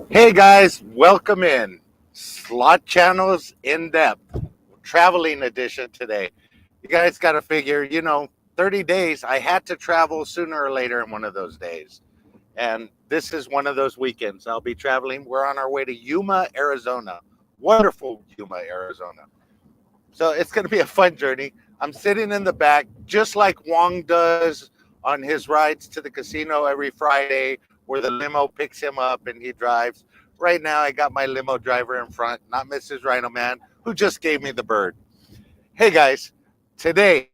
Hey guys, welcome in. Slot Channels in depth, traveling edition today. You guys got to figure, 30 days, I had to travel sooner or later in one of those days. And this is one of those weekends. I'll be traveling. We're on our way to Yuma, Arizona. Wonderful Yuma, Arizona. So it's going to be a fun journey. I'm sitting in the back, just like Wong does on his rides to the casino every Friday, where the limo picks him up and he drives. Right now, I got my limo driver in front, not Mrs. RhinoMan, who just gave me the bird. Hey guys, today,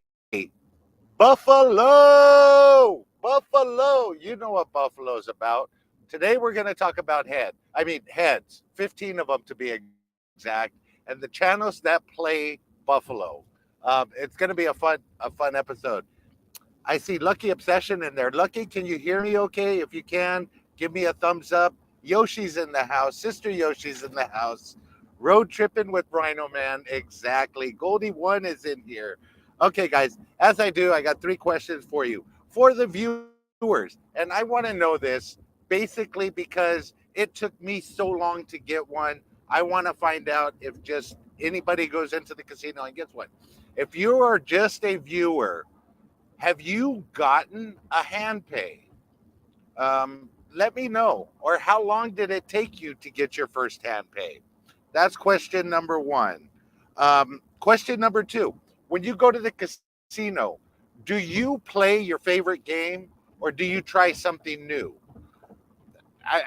Buffalo! Buffalo! You know what Buffalo's about. Today, we're going to talk about heads, 15 of them to be exact, and the channels that play Buffalo. It's going to be a fun episode. I see Lucky Obsession in there. Lucky, can you hear me okay? If you can, give me a thumbs up. Yoshi's in the house. Sister Yoshi's in the house. Road tripping with Rhino Man. Exactly. Goldie One is in here. Okay, guys, as I do, I got three questions for you. For the viewers, and I want to know this basically because it took me so long to get one. I want to find out if just anybody goes into the casino and gets one. If you are just a viewer, have you gotten a hand pay? Let me know. Or how long did it take you to get your first hand pay? That's question number one. Question number two, when you go to the casino, do you play your favorite game or do you try something new?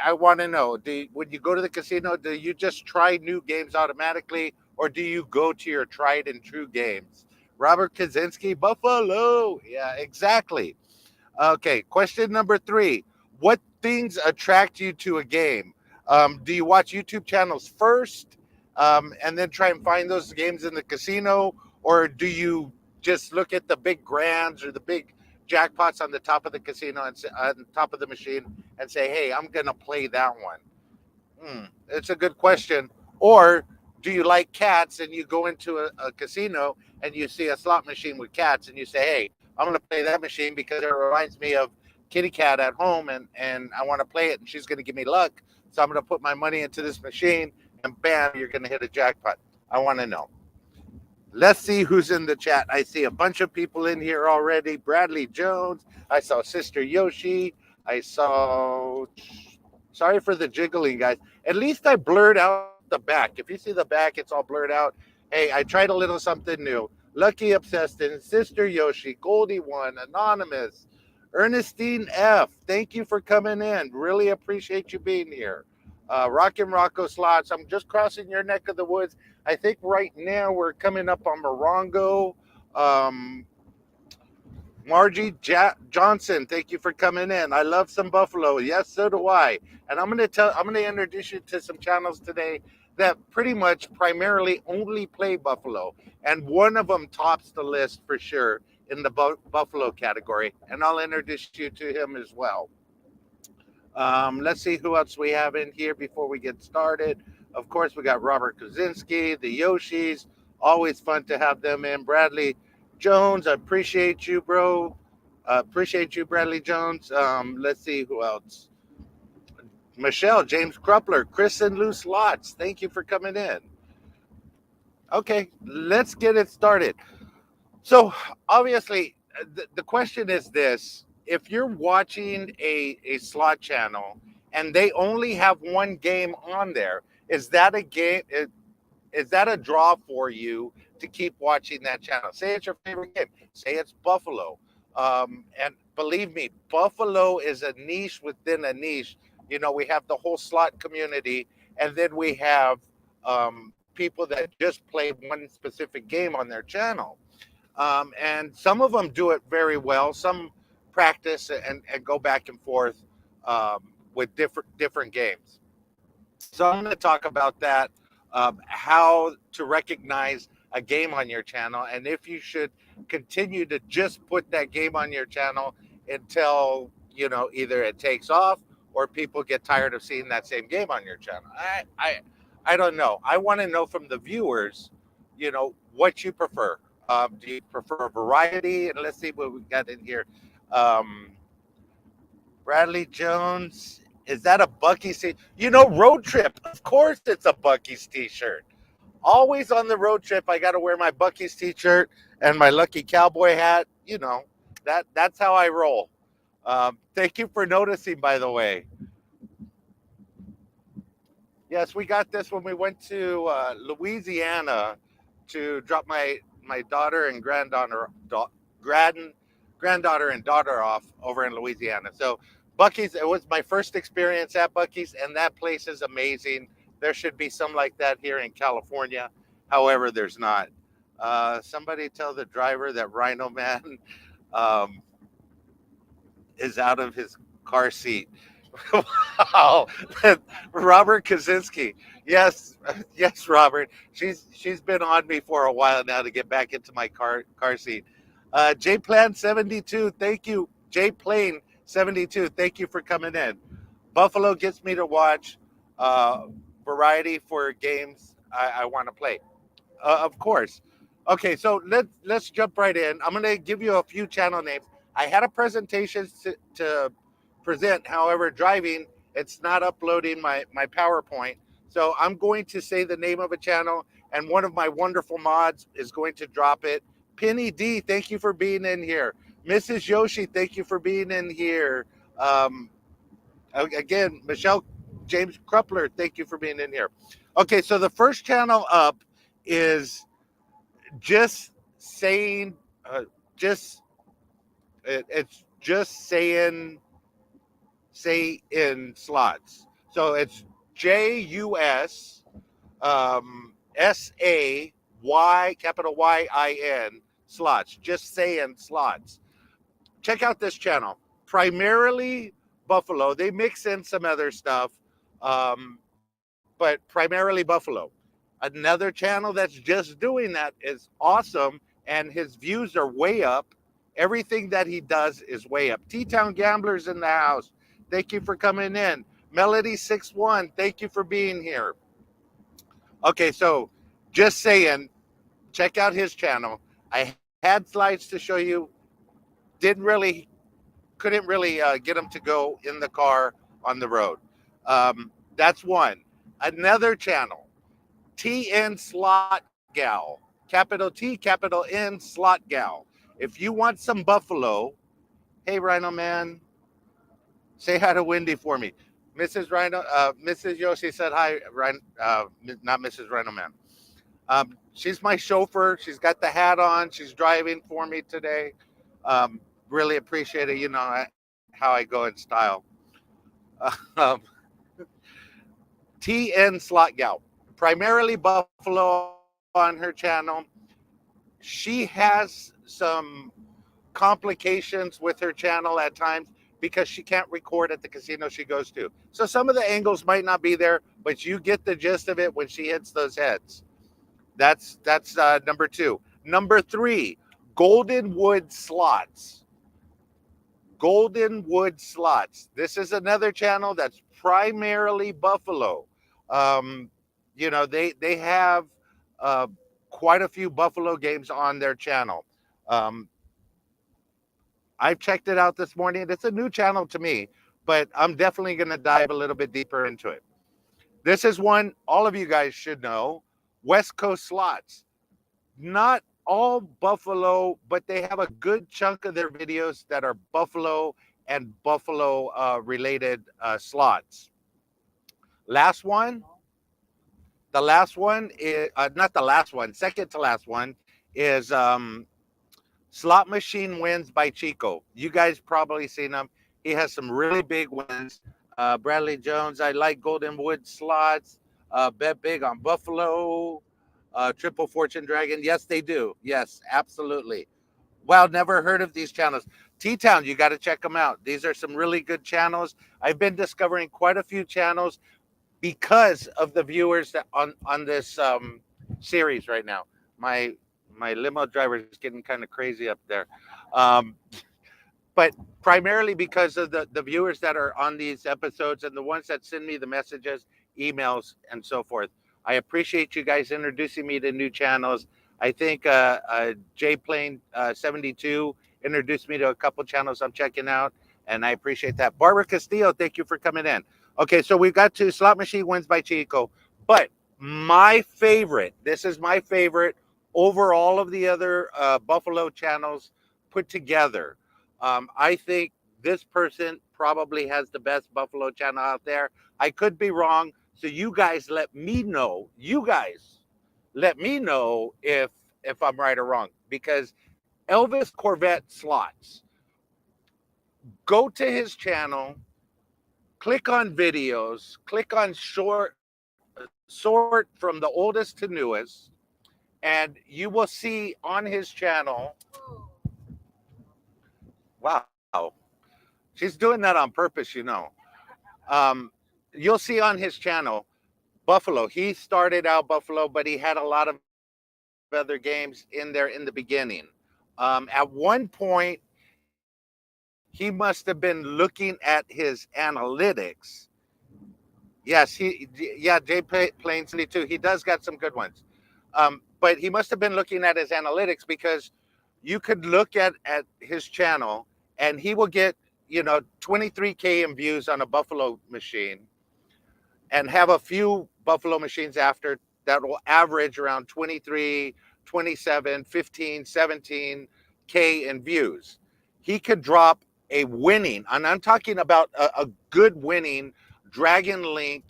I want to know, when you go to the casino, do you just try new games automatically or do you go to your tried and true games? Robert Kaczynski, Buffalo. Yeah, exactly. Okay, question number three. What things attract you to a game? Do you watch YouTube channels first and then try and find those games in the casino? Or do you just look at the big grands or the big jackpots on the top of the casino and on top of the machine and say, hey, I'm going to play that one? It's a good question. Or do you like cats and you go into a casino and you see a slot machine with cats and you say, hey, I'm going to play that machine because it reminds me of Kitty Cat at home and I want to play it and she's going to give me luck. So I'm going to put my money into this machine and bam, you're going to hit a jackpot. I want to know. Let's see who's in the chat. I see a bunch of people in here already. Bradley Jones. I saw Sister Yoshi. I saw. Sorry for the jiggling, guys. At least I blurred out the back. If you see the back, it's all blurred out. Hey, I tried a little something new. Lucky Obsessed, Sister Yoshi, Goldie One, Anonymous, Ernestine F. Thank you for coming in. Really appreciate you being here. Rockin' Rocco Slots. I'm just crossing your neck of the woods. I think right now we're coming up on Morongo. Um, Margie Johnson, thank you for coming in. I love some buffalo. Yes, so do I. And I'm gonna introduce you to some channels today that pretty much primarily only play buffalo, and one of them tops the list for sure in the buffalo category. And I'll introduce you to him as well. Let's see who else we have in here before we get started. Of course, we got Robert Kaczynski, the Yoshis. Always fun to have them in. Bradley Jones, I appreciate you, bro. Appreciate you, Bradley Jones. Let's see who else. Michelle, James Krupler, Chris and Loose Lots. Thank you for coming in. Okay, let's get it started. So, obviously, the question is this: if you're watching a slot channel and they only have one game on there, is that a game? Is that a draw for you to keep watching that channel? Say it's your favorite game. Say it's Buffalo. And believe me, Buffalo is a niche within a niche. We have the whole slot community, and then we have people that just play one specific game on their channel. And some of them do it very well. Some practice and go back and forth with different games. So I'm going to talk about that, how to recognize a game on your channel, and if you should continue to just put that game on your channel until either it takes off or people get tired of seeing that same game on your channel. I don't know. I want to know from the viewers, what you prefer. Do you prefer a variety? And let's see what we got in here. Um, Bradley Jones Is that a Bucky's? You know, road trip. Of course, it's a Bucky's t-shirt. Always on the road trip, I got to wear my Bucky's t-shirt and my Lucky Cowboy hat. You know, that's how I roll. Thank you for noticing, by the way. Yes, we got this when we went to Louisiana to drop my daughter and grand granddaughter and daughter off over in Louisiana. So Bucky's, it was my first experience at Bucky's, and that place is amazing. There should be some like that here in California. However, there's not. Somebody tell the driver that RhinoMan um, is out of his car seat. Wow, Robert Kaczynski. Yes, yes, Robert. She's been on me for a while now to get back into my car seat. J Plan 72, thank you. J Plane 72, thank you for coming in. Buffalo gets me to watch uh, variety for games I want to play. Of course. Okay, so let's jump right in. I'm gonna give you a few channel names. I had a presentation to present. However, driving, it's not uploading my PowerPoint. So I'm going to say the name of a channel, and one of my wonderful mods is going to drop it. Penny D, thank you for being in here. Mrs. Yoshi, thank you for being in here. Um, Again, Michelle James Krupler, thank you for being in here. Okay, so the first channel up is just saying, just it's just say in slots. So it's JUS SAY capital YIN slots. Just saying slots. Check out this channel. Primarily Buffalo. They mix in some other stuff, but primarily Buffalo. Another channel that's just doing that is awesome, and his views are way up. Everything that he does is way up. T-Town Gamblers in the house. Thank you for coming in. Melody61, thank you for being here. Okay, so just saying, check out his channel. I had slides to show you. Couldn't really get them to go in the car on the road. That's one. Another channel, TN Slot Gal, capital T, capital N, Slot Gal. If you want some Buffalo, hey Rhino Man, say hi to Wendy for me. Mrs. Yoshi said hi, not Mrs. Rhino Man. She's my chauffeur. She's got the hat on. She's driving for me today. Really appreciate it. You know how I go in style. Um, TN Slot Gal, primarily Buffalo on her channel. She has some complications with her channel at times because she can't record at the casino she goes to. So some of the angles might not be there, but you get the gist of it when she hits those heads. That's number two. Number three, Goldenwood Slots. Goldenwood Slots. This is another channel that's primarily Buffalo. Um, you know, they have uh, quite a few Buffalo games on their channel. Um, I've checked it out this morning. It's a new channel to me, but I'm definitely going to dive a little bit deeper into it. This is one all of you guys should know, West Coast Slots. Not all Buffalo, but they have a good chunk of their videos that are Buffalo and Buffalo related slots. Last one, the last one is not the last one, second to last one is Slot Machine Wins by Chico. You guys probably seen him. He has some really big wins. Bradley Jones, I like Goldenwood Slots. Bet big on Buffalo. Triple Fortune Dragon. Yes, they do. Yes, absolutely. Wow, never heard of these channels. T-Town, you got to check them out. These are some really good channels. I've been discovering quite a few channels because of the viewers that on this series right now. My limo driver is getting kind of crazy up there. Um, but primarily because of the viewers that are on these episodes and the ones that send me the messages, emails, and so forth. I appreciate you guys introducing me to new channels. I think J Plane 72 introduced me to a couple channels I'm checking out, and I appreciate that. Barbara Castillo, thank you for coming in. Okay, so we got to slot machine wins by Chico, but my favorite. This is my favorite over all of the other Buffalo channels put together. I think this person probably has the best Buffalo channel out there. I could be wrong, so you guys let me know. You guys let me know if I'm right or wrong, because Elvis Corvette Slots. Go to his channel, click on videos, click on sort from the oldest to newest, and you will see on his channel. Wow, she's doing that on purpose, you know. Um, you'll see on his channel Buffalo. He started out Buffalo, but he had a lot of other games in there in the beginning. At one point, he must have been looking at his analytics. Yes, Jay Plain 72. He does got some good ones. But he must have been looking at his analytics, because you could look at his channel and he will get, 23K in views on a Buffalo machine, and have a few Buffalo machines after that will average around 23, 27, 15, 17K in views. He could drop a winning, and I'm talking about a good winning Dragon Link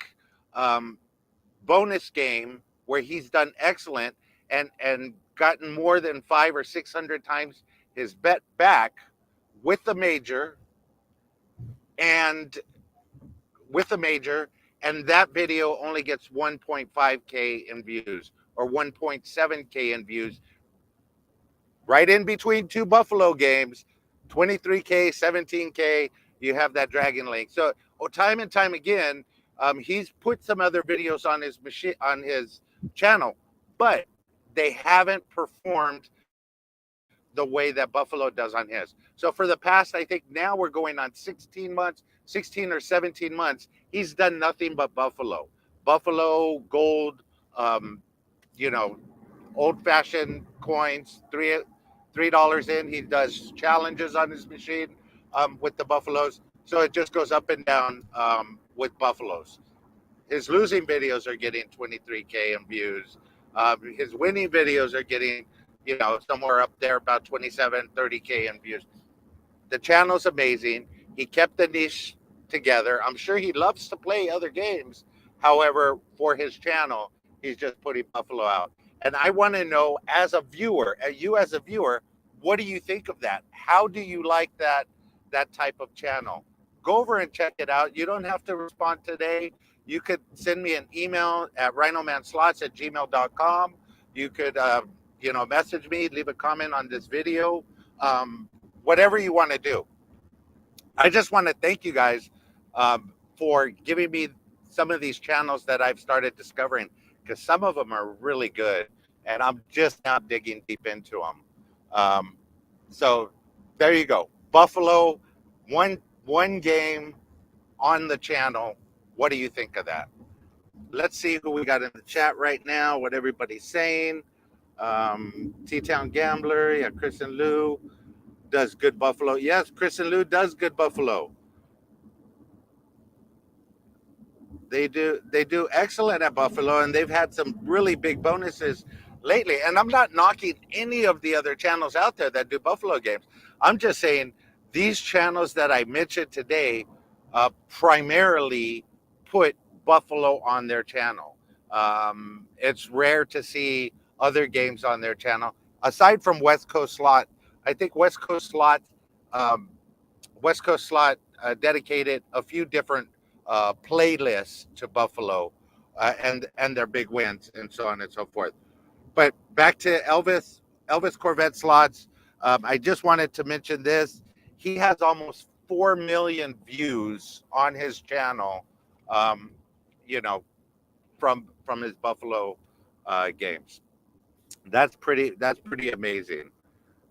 um, bonus game where he's done excellent and gotten more than 500 or 600 times his bet back with the major, and with a major, and that video only gets 1.5K in views or 1.7K in views, right in between two Buffalo games, 23K, 17K. You have that Dragon Link. So, time and time again, he's put some other videos on his machine, on his channel, but they haven't performed the way that Buffalo does on his. So for the past, I think now we're going on 16 months, 16 or 17 months, he's done nothing but Buffalo. Buffalo gold, um, you know, old fashioned coins, $3 in. He does challenges on his machine with the Buffaloes. So it just goes up and down with Buffaloes. His losing videos are getting 23K in views. His winning videos are getting, somewhere up there about 27, 30K in views. The channel's amazing. He kept the niche together. I'm sure he loves to play other games. However, for his channel, he's just putting Buffalo out. And I want to know, as a viewer, you as a viewer, what do you think of that? How do you like that type of channel? Go over and check it out. You don't have to respond today. You could send me an email at rhinomanslots@gmail.com. You could, message me, leave a comment on this video. Whatever you want to do. I just want to thank you guys for giving me some of these channels that I've started discovering, because some of them are really good, and I'm just now digging deep into them. So there you go, Buffalo, one game on the channel. What do you think of that? Let's see who we got in the chat right now. What everybody's saying. T-Town Gambler, yeah, Chris and Lou does good Buffalo. Yes, Chris and Lou does good Buffalo. They do excellent at Buffalo, and they've had some really big bonuses lately. And I'm not knocking any of the other channels out there that do Buffalo games. I'm just saying these channels that I mentioned today primarily put Buffalo on their channel. It's rare to see other games on their channel aside from West Coast Slot. I think um, West Coast Slot dedicated a few different playlists to Buffalo and their big wins and so on and so forth. But back to Elvis Corvette Slots. I just wanted to mention this. He has almost 4 million views on his channel. Um, you know, from his Buffalo games. That's pretty amazing.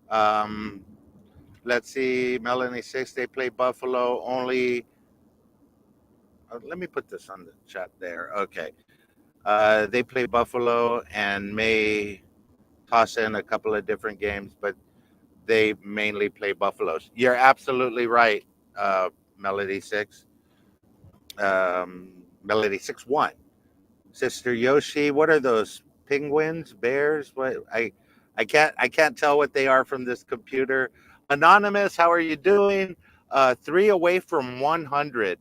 Um, let's see, Melanie Six. They play Buffalo only. Let me put this on the chat there. Okay. They play Buffalo and may toss in a couple of different games, but they mainly play Buffaloes. You're absolutely right, Melody Six. Melody 6-1. Sister Yoshi, what are those penguins, bears? What I can't tell what they are from this computer. Anonymous, how are you doing? 3 away from 100.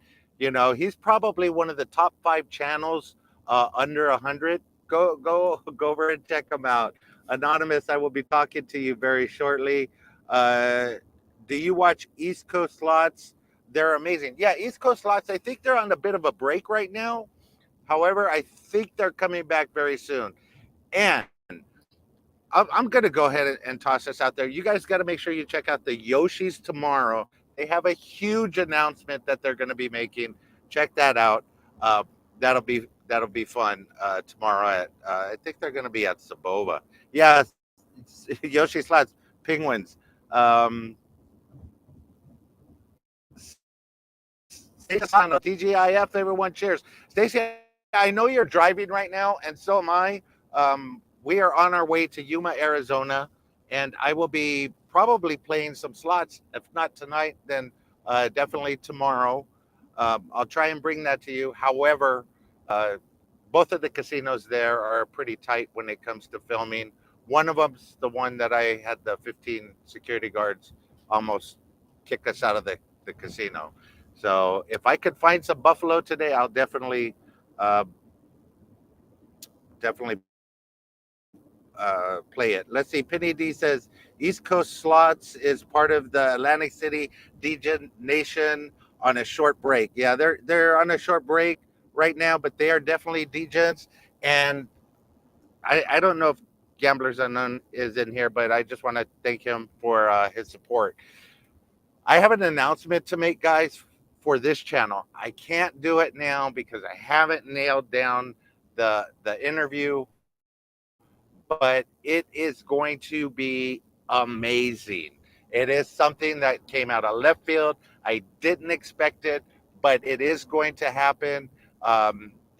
He's probably one of the top 5 channels under 100. Go over and check him out. Anonymous, I will be talking to you very shortly. Uh, do you watch East Coast Slots? They're amazing. Yeah, East Coast Slots. I think they're on a bit of a break right now. However, I think they're coming back very soon. And I'm going to go ahead and toss this out there. You guys got to make sure you check out the Yoshis tomorrow. They have a huge announcement that they're going to be making. Check that out. Uh, that'll be fun tomorrow at I think they're going to be at Sabova. Yeah, Yoshi Slots, Penguins. Um, Stacey Asano, TGIF, everyone cheers. Stacey, I know you're driving right now, and so am I. We are on our way to Yuma, Arizona, and I will be probably playing some slots. If not tonight, then definitely tomorrow. I'll try and bring that to you. However, uh, both of the casinos there are pretty tight when it comes to filming. One of them's the one that I had the 15 security guards almost kick us out of the casino. So if I could find some buffalo today, I'll uh, definitely play it. Let's see. Penny D says East Coast Slots is part of the Atlantic City DJ Nation on a short break. Yeah, they're on a short break right now, but they are definitely DJs. And I don't know if Gamblers Unknown is in here, but I just want to thank him for his support. I have an announcement to make, guys, for this channel. I can't do it now because I haven't nailed down the interview, but it is going to be amazing. It is something that came out of left field. I didn't expect it, but it is going to happen.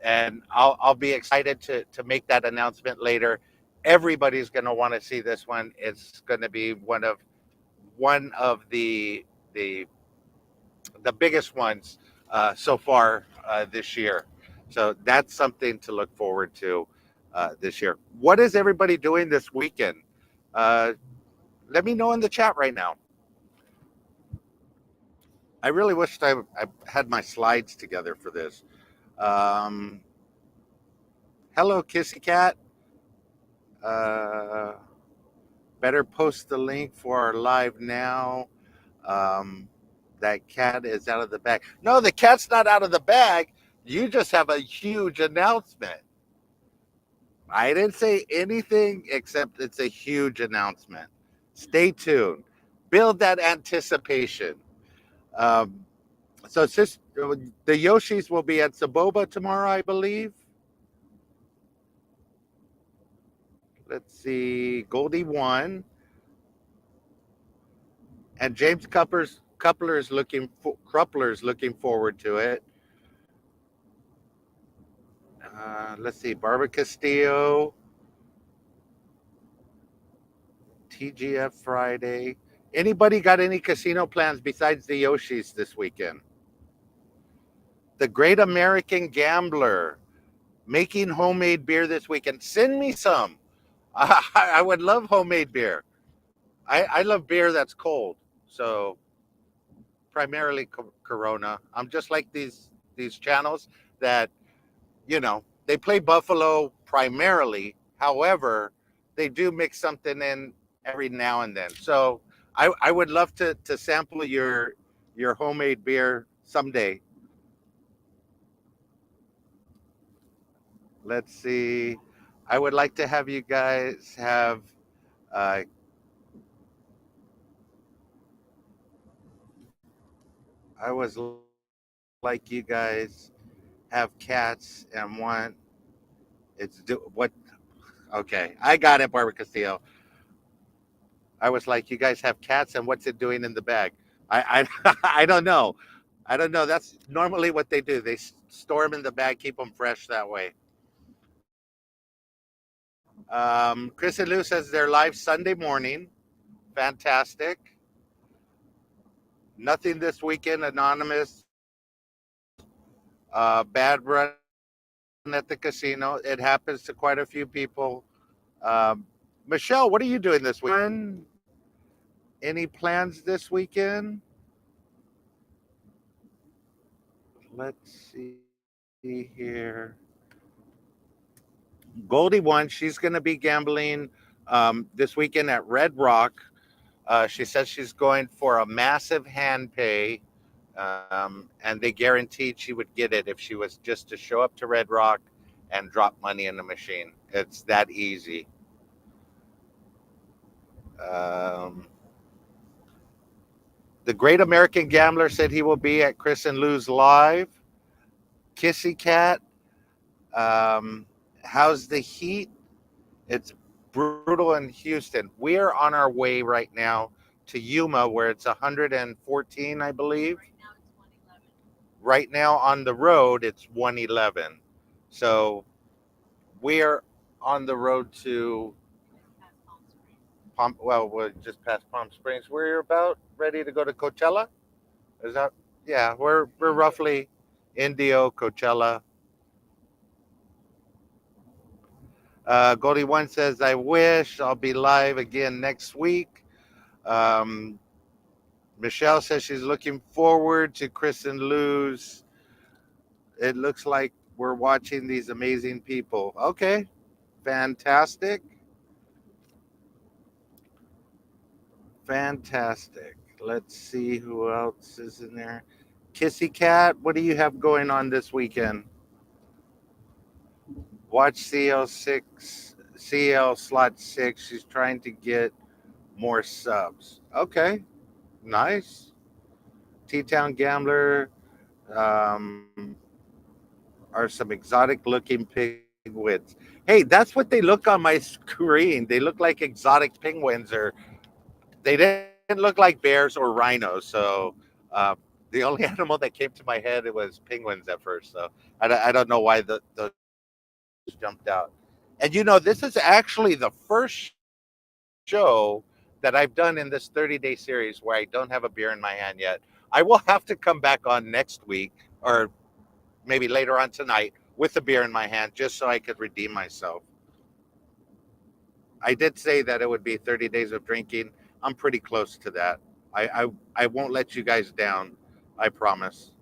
And I'll be excited to make that announcement later. Everybody's going to want to see this one. It's going to be one of the the biggest ones so far this year. So that's something to look forward to this year. What is everybody doing this weekend? Uh, Let me know in the chat right now. I really wished I had my slides together for this. Um, Hello, Kissy Cat. Uh, Better post the link for our live now. Um, that cat is out of the bag. No, the cat's not out of the bag. You just have a huge announcement. I didn't say anything except it's a huge announcement. Stay tuned. Build that anticipation. Um, so, the Yoshis will be at Saboba tomorrow, I believe. Let's see. Goldie won. And James Cruppler's looking forward to it. Let's see. Barbara Castillo. TGF Friday. Anybody got any casino plans besides the Yoshis this weekend? The Great American Gambler making homemade beer this weekend. Send me some. I would love homemade beer. I love beer that's cold. So primarily Corona. I'm just like these channels that they play Buffalo primarily. However, they do mix something in every now and then. So I would love to sample your homemade beer someday. Let's see. I would like to have you guys have. Uh, I was like you guys have cats and want it's do what. Okay, I got it, Barbara Castillo. I was like, you guys have cats, and what's it doing in the bag? I don't know. I don't know. That's normally what they do. They store them in the bag, keep them fresh that way. Chris and Lou says they're live Sunday morning. Fantastic. Nothing this weekend, Anonymous. Bad run at the casino. It happens to quite a few people. Um, Michelle, what are you doing this weekend? Any plans this weekend? Let's see here. Goldie won. She's going to be gambling this weekend at Red Rock. She says she's going for a massive hand pay, and they guaranteed she would get it if she was just to show up to Red Rock and drop money in the machine. It's that easy. Um, the Great American Gambler said he will be at Chris and Lou's live. Kissy Cat, um, how's the heat? It's brutal in Houston. We are on our way right now to Yuma, where it's 114, I believe. Right now on the road, it's 111. So we're on the road to well, we're just past Palm Springs. We're about ready to go to Coachella. Is that? Yeah, we're roughly Indio, Coachella. Goldie One says, "I wish I'll be live again next week." Um, Michelle says she's looking forward to Chris and Lou's. It looks like we're watching these amazing people. Okay, fantastic, fantastic. Let's see who else is in there. Kissy Cat, what do you have going on this weekend? Watch CL6, CL slot 6. She's trying to get more subs. Okay, nice. T Town Gambler um, are some exotic looking penguins. Hey, that's what they look on my screen. They look like exotic penguins, or they didn't look like bears or rhinos. So the only animal that came to my head, it was penguins at first. So I don't know why those jumped out. And this is actually the first show that I've done in this 30-day series where I don't have a beer in my hand yet. I will have to come back on next week, or maybe later on tonight, with a beer in my hand just so I could redeem myself. I did say that it would be 30 days of drinking. I'm pretty close to that. I won't let you guys down. I promise.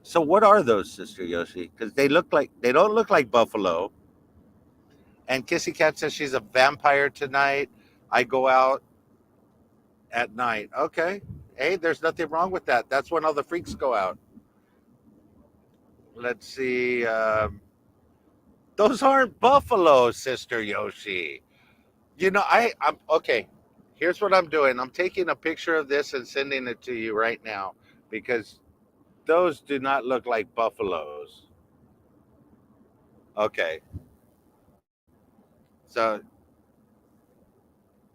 So what are those, Sister Yoshi? Because they don't look like buffalo. And Kissy Cat says she's a vampire tonight. I go out at night. Okay. Hey, there's nothing wrong with that. That's when all the freaks go out. Let's see. Those aren't buffaloes, Sister Yoshi. I'm okay. Here's what I'm doing. I'm taking a picture of this and sending it to you right now because those do not look like buffaloes. Okay. So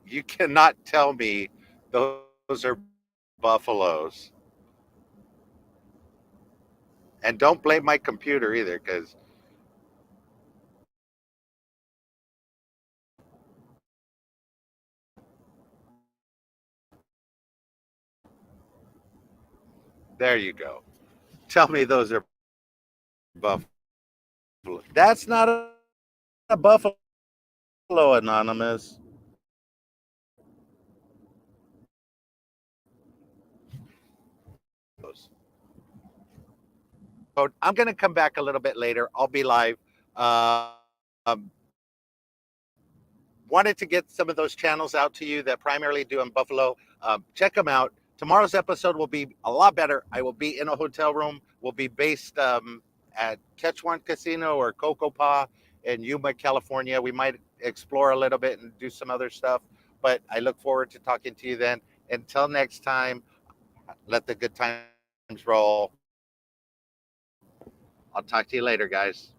you cannot tell me those are buffaloes. And don't blame my computer either because there you go. Tell me those are buffalo. That's not a buffalo, Anonymous. I'm going to come back a little bit later. I'll be live. Wanted to get some of those channels out to you that primarily do in Buffalo. Check them out. Tomorrow's episode will be a lot better. I will be in a hotel room. We'll be based at Quechuan Casino or Coco Pa in Yuma, California. We might explore a little bit and do some other stuff, but I look forward to talking to you then. Until next time, let the good times roll. I'll talk to you later, guys.